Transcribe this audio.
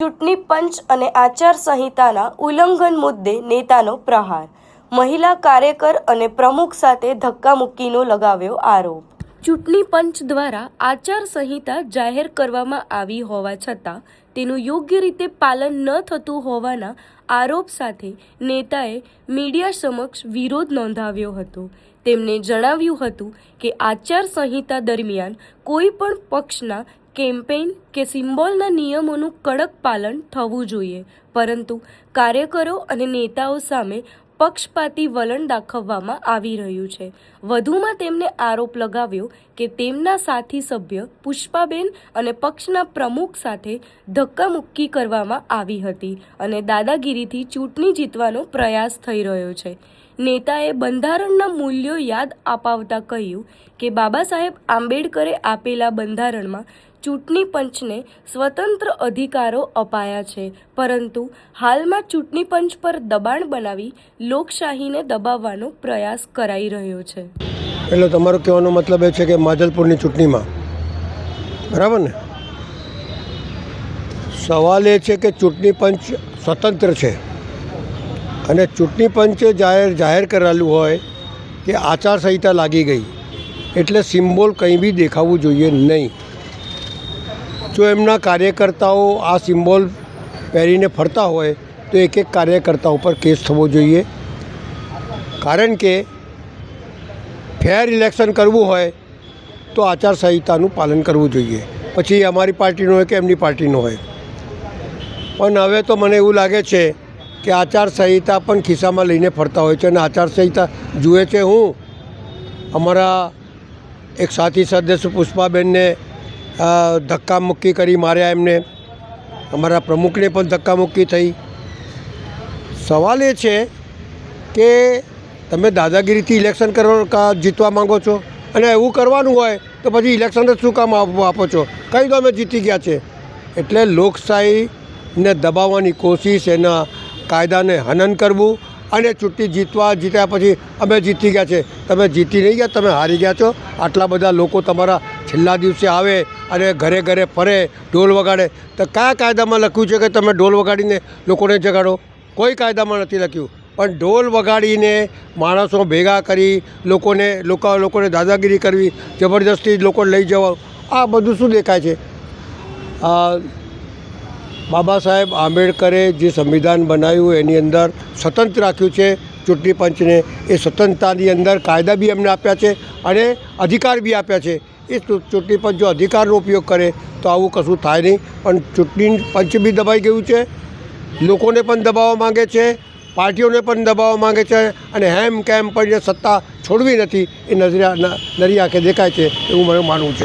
ચૂંટણી પંચ અને આચારસંહિતાના ઉલ્લંઘન મુદ્દે નેતાનો પ્રહાર, મહિલા કાર્યકર અને પ્રમુખ સાથે ધક્કામુક્કીનો લગાવ્યો આરોપ। ચૂંટણી પંચ દ્વારા આચારસંહિતા જાહેર કરવામાં આવી હોવા છતાં તેનું યોગ્ય રીતે પાલન ન થતું હોવાના આરોપ સાથે નેતાએ મીડિયા સમક્ષ વિરોધ નોંધાવ્યો હતો। તેમણે જણાવ્યું હતું કે આચારસંહિતા દરમિયાન કોઈ પણ પક્ષના કેમ્પેઇન કે સિમ્બોલના નિયમોનું કડક પાલન થવું જોઈએ, પરંતુ કાર્યકરો અને નેતાઓ સામે પક્ષપાતી વલણ દાખવવામાં આવી રહ્યું છે। વધુમાં તેમણે આરોપ લગાવ્યો કે તેમના સાથી સભ્ય પુષ્પાબેન અને પક્ષના પ્રમુખ સાથે ધક્કામુક્કી કરવામાં આવી હતી અને દાદાગીરીથી ચૂંટણી જીતવાનો પ્રયાસ થઈ રહ્યો છે। નેતાએ બંધારણના મૂલ્યો યાદ અપાવતા કહ્યું કે બાબા સાહેબ આંબેડકરે આપેલા બંધારણમાં ચૂંટણી પંચને સ્વતંત્ર અધિકારો અપાયા છે, પરંતુ હાલમાં ચૂંટણી પંચ પર દબાણ બનાવી લોકશાહીને દબાવવાનો પ્રયાસ કરાઈ રહ્યો છે। એટલે તમારો કહેવાનો મતલબ એ છે કે માજલપુરની ચૂંટણીમાં, બરાબર ને? સવાલ એ છે કે ચૂંટણી પંચ સ્વતંત્ર છે અને ચૂંટણી પંચે જાહેર કરેલું હોય કે આચારસંહિતા લાગી ગઈ એટલે સિમ્બોલ કંઈ બી દેખાવું જોઈએ નહીં। જો એમના કાર્યકર્તાઓ આ સિમ્બોલ પહેરીને ફરતા હોય તો એક એક કાર્યકર્તા ઉપર કેસ થવો જોઈએ, કારણ કે ફેર ઇલેક્શન કરવું હોય તો આચારસંહિતાનું પાલન કરવું જોઈએ, પછી અમારી પાર્ટીનો હોય કે એમની પાર્ટીનો હોય। પણ હવે તો મને એવું લાગે છે કે આચારસંહિતા પણ ખિસ્સામાં લઈને ફરતા હોય છે અને આચારસંહિતા જુએ છે। હું અમારા એક સાથી સદસ્ય પુષ્પાબેનને ધક્કામુક્કી કરી માર્યા, એમને અમારા પ્રમુખને પણ ધક્કામુક્કી થઈ। સવાલ એ છે કે તમે દાદાગીરીથી ઇલેક્શન જીતવા માંગો છો અને એવું કરવાનું હોય તો પછી ઇલેક્શન જ શું કામ આપો છો? કહી દો અમે જીતી ગયા છે। એટલે લોકશાહીને દબાવવાની કોશિશ, એના કાયદાને હનન કરવું અને ચૂંટણી જીત્યા પછી અમે જીતી ગયા છે। તમે જીતી નહીં ગયા, તમે હારી ગયા છો। આટલા બધા લોકો તમારા છેલ્લા દિવસે આવે અને ઘરે ઘરે ફરે, ઢોલ વગાડે, તો કયા કાયદામાં લખ્યું છે કે તમે ઢોલ વગાડીને લોકોને જગાડો? કોઈ કાયદામાં નથી લખ્યું। પણ ઢોલ વગાડીને માણસો ભેગા કરી લોકોને દાદાગીરી કરવી, જબરદસ્તી લોકોને લઈ જવા, આ બધું શું દેખાય છે? બાબા સાહેબ આંબેડકરે જે સંવિધાન બનાવ્યું એની અંદર સ્વતંત્ર રાખ્યું છે ચૂંટણી પંચને। એ સ્વતંત્રતાની અંદર કાયદા બી એમને આપ્યા છે અને અધિકાર બી આપ્યા છે। એ ચૂંટણી પંચ જો અધિકારનો ઉપયોગ કરે તો આવું કશું થાય નહીં। પણ ચૂંટણી પંચ બી દબાઈ ગયું છે, લોકોને પણ દબાવવા માંગે છે, પાર્ટીઓને પણ દબાવવા માંગે છે અને હેમ કેમ પણ સત્તા છોડવી નથી, એ નરી આંખે દેખાય છે એવું મારું માનવું છે।